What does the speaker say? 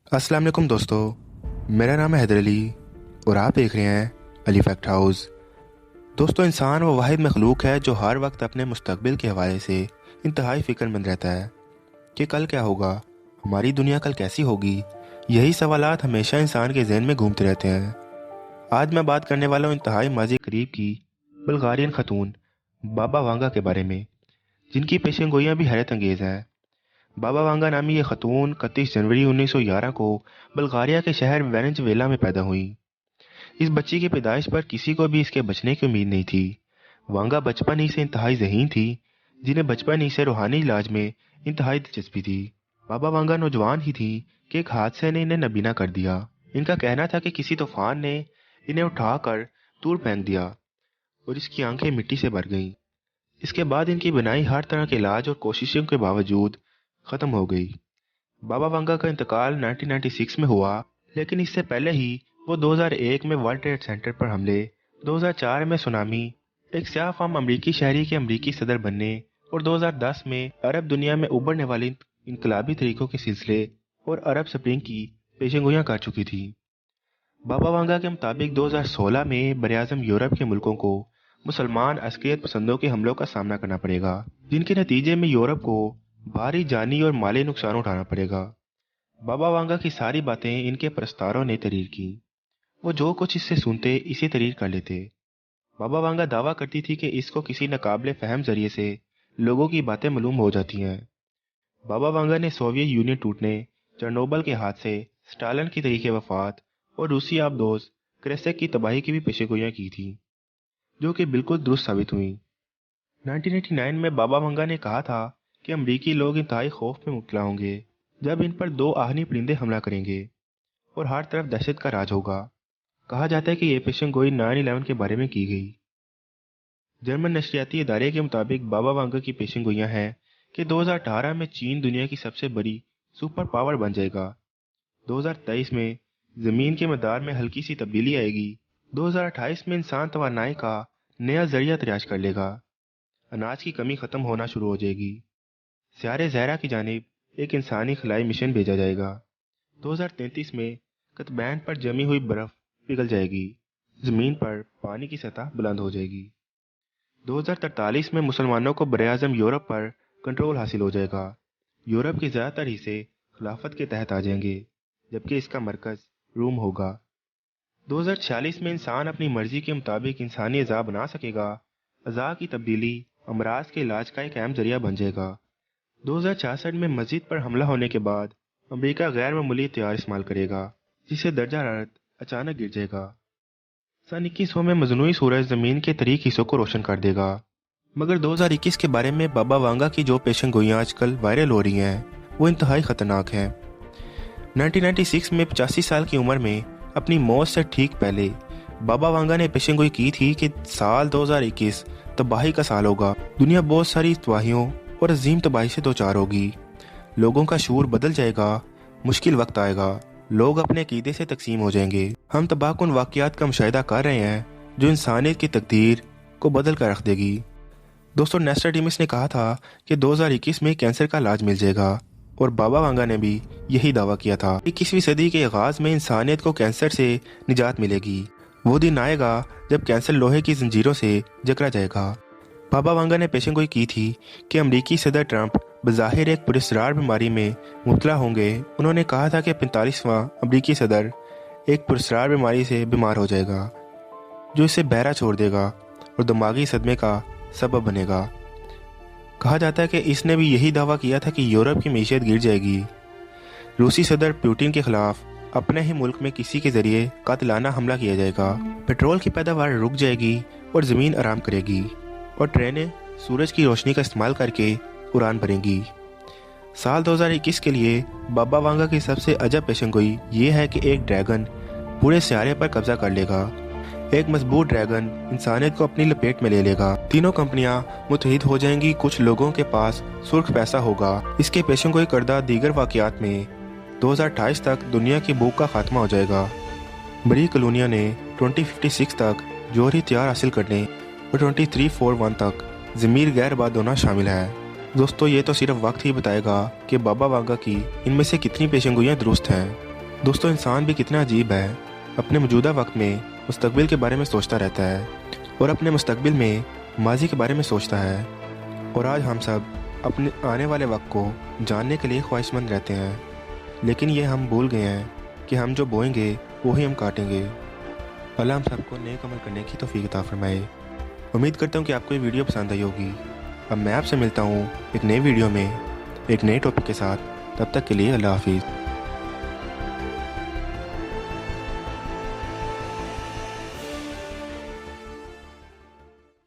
अस्सलाम वालेकुम दोस्तों, मेरा नाम है हैदर अली और आप देख रहे हैं अली फैक्ट हाउस। दोस्तों, इंसान वो वाहिद मखलूक है जो हर वक्त अपने मुस्तकबिल के हवाले से इंतहाई फ़िक्रमंद रहता है कि कल क्या होगा, हमारी दुनिया कल कैसी होगी। यही सवालात हमेशा इंसान के जहन में घूमते रहते हैं। आज मैं बात करने वाला हूँ इंतहाई माजी करीब की बल्गारियन खतून बाबा वांगा के बारे में, जिनकी पेशन गोइयाँ भी हैरत अंगेज़ हैं। बाबा वांगा नामी ये खतून 31 जनवरी 1911 को बल्गारिया के शहर वेनेजुएला में पैदा हुई। इस बच्ची की पैदाइश पर किसी को भी इसके बचने की उम्मीद नहीं थी। वांगा बचपन ही से इंतहाई ज़हीन थी, जिन्हें बचपन ही से रूहानी इलाज में इंतहाई दिलचस्पी थी। बाबा वांगा नौजवान ही थी कि एक हादसे ने इन्हें नबीना कर दिया। इनका कहना था कि किसी तूफान ने इन्हें उठाकर दूर फेंक दिया और इसकी आंखें मिट्टी से भर गईं। इसके बाद इनकी बनाई हर तरह के इलाज और कोशिशों के बावजूद ख़त्म हो गई। बाबा वांगा का इंतकाल 1996 में हुआ, लेकिन इससे पहले ही वो 2001 में वर्ल्ड ट्रेड सेंटर पर हमले, 2004 में सुनामी, एक स्याह फाम अमरीकी शहरी के अमरीकी सदर बनने और 2010 में अरब दुनिया में उभरने वाली इनकलाबी तरीकों के सिलसिले और अरब स्प्रिंग की पेशेंगोइयाँ कर चुकी थी। बाबा वांगा के मुताबिक 2016 में बरआज़म यूरोप के मुल्कों को मुसलमान अस्करियत पसंदों के हमलों का सामना करना पड़ेगा, जिनके नतीजे में यूरोप को भारी जानी और माली नुकसान उठाना पड़ेगा। बाबा वांगा की सारी बातें इनके परस्तारों ने तहरीर की। वो जो कुछ इससे सुनते इसे तहरीर कर लेते। बाबा वांगा दावा करती थी कि इसको किसी नाकाबिले फहम जरिए से लोगों की बातें मालूम हो जाती हैं। बाबा वांगा ने सोवियत यूनियन टूटने, चेरनोबिल के हादसे, स्टालिन की तहरीक वफात और रूसी आबदोज क्रेसेक की तबाही की भी पेशेगोइयाँ की थी, जो कि बिल्कुल दुरुस्त साबित हुई। 1989 में बाबा वांगा ने कहा था कि अमरीकी लोग इंतहाई खौफ में मुब्तला होंगे जब इन पर दो आहनी परिंदे हमला करेंगे और हर तरफ दहशत का राज होगा। कहा जाता है कि ये पेशन गोई 9/11 के बारे में की गई। जर्मन नशरियाती इदारे के मुताबिक बाबा वांगा की पेशन गोइयाँ हैं कि 2018 में चीन दुनिया की सबसे बड़ी सुपर पावर बन जाएगा। 2023 में ज़मीन के मदार में हल्की सी तब्दीली आएगी। 2028 में इंसान तवानाई का नया जरिया तलाश कर लेगा। अनाज की कमी ख़त्म होना शुरू हो जाएगी। सियारे ज़हरा की जानिब एक इंसानी खलाई मिशन भेजा जाएगा। 2033 में कतबैन पर जमी हुई बर्फ़ पिघल जाएगी। ज़मीन पर पानी की सतह बुलंद हो जाएगी। 2043 में मुसलमानों को बरआज़म यूरोप पर कंट्रोल हासिल हो जाएगा। यूरोप के ज़्यादातर हिस्से खिलाफत के तहत आ जाएंगे, जबकि इसका मरकज़ रूम होगा। 2046 में इंसान अपनी मर्जी के मुताबिक इंसानी अज़ा बना सकेगा। अज़ा की तब्दीली अमराज के इलाज का एक अहम जरिया बन जाएगा। 2066 में मस्जिद पर हमला होने के बाद अमेरिका गैर मामूली हथियार इस्तेमाल करेगा, जिससे दर्जा हरारत अचानक गिर जाएगा। सन 2100 में मजनूई सूरज ज़मीन के तरीक हिस्सों को रोशन कर देगा। मगर 2021 के बारे में बाबा वांगा की जो पेशन गोइयाँ आजकल वायरल हो रही हैं, वो इंतहाई ख़तरनाक हैं। 1996 में 85 साल की उम्र में अपनी मौत से ठीक पहले बाबा वांगा ने पेशन गोई की थी कि साल 2021 तबाही का साल होगा। दुनिया बहुत सारी तबाहियों और अजीम तबाही से दो चार होगी। लोगों का शूर बदल जाएगा, मुश्किल वक्त आएगा, लोग अपने अकीदे से तकसीम हो जाएंगे। हम तबाहकुन वाक़यात का मुशाहिदा कर रहे हैं जो इंसानियत की तकदीर को बदल कर रख देगी। दोस्तों, नेस्ट्राडेमस ने कहा था कि 2021 में कैंसर का इलाज मिल जाएगा और बाबा वांगा ने भी यही दावा किया था। 21वीं सदी के आगाज़ में इंसानियत को कैंसर से निजात मिलेगी। वो दिन आएगा जब कैंसर लोहे की जंजीरों से जकड़ा जाएगा। बाबा वांगा ने पेशेंगोई की थी कि अमरीकी सदर ट्रंप बज़ाहिर एक पुरस्रार बीमारी में मुब्तला होंगे। उन्होंने कहा था कि 45वां अमरीकी सदर एक पुरस्रार बीमारी से बीमार हो जाएगा, जो इसे बहरा छोड़ देगा और दिमागी सदमे का सबब बनेगा। कहा जाता है कि इसने भी यही दावा किया था कि यूरोप की मीशत गिर जाएगी। रूसी सदर पुतिन के खिलाफ अपने ही मुल्क में किसी के जरिए कातिलाना हमला किया जाएगा। पेट्रोल की पैदावार रुक जाएगी और ज़मीन आराम करेगी और ट्रेनें सूरज की रोशनी का इस्तेमाल करके उड़ान भरेंगी। साल 2021 के लिए बाबा वांगा की सबसे अजब पेशेंगोई ये है कि एक ड्रैगन पूरे सियारे पर कब्जा कर लेगा। एक मजबूत ड्रैगन इंसानियत को अपनी लपेट में ले लेगा। तीनों कंपनियां मुत्तहिद हो जाएंगी। कुछ लोगों के पास सुर्ख पैसा होगा। इसके पेशेंगोई करदा दीगर वाक़यात में 2028 तक दुनिया की भूख का खात्मा हो जाएगा। बड़ी कॉलोनियों ने 2056 तक जोहरी हथियार हासिल करने और 2341 तक ज़मीर गैर आबाद होना शामिल है। दोस्तों, ये तो सिर्फ वक्त ही बताएगा कि बाबा वांगा की इनमें से कितनी पेशेंगोइयाँ दुरुस्त हैं। دوستو انسان بھی کتنا عجیب ہے، اپنے موجودہ وقت میں مستقبل کے بارے میں سوچتا رہتا ہے اور اپنے مستقبل میں ماضی کے بارے میں سوچتا ہے، اور آج ہم سب اپنے آنے والے وقت کو جاننے کے لیے خواہش مند رہتے ہیں، لیکن یہ ہم بھول گئے ہیں کہ ہم جو بوئیں گے وہی ہم کاٹیں گے۔ اللہ ہم سب کو نیک عمل کرنے کی توفیق عطا فرمائے۔ امید کرتا ہوں کہ آپ کو یہ ویڈیو پسند آئی ہوگی۔ اب میں آپ سے ملتا ہوں ایک نئی ویڈیو میں ایک نئے ٹاپک کے ساتھ، تب تک کے لیے اللہ حافظ۔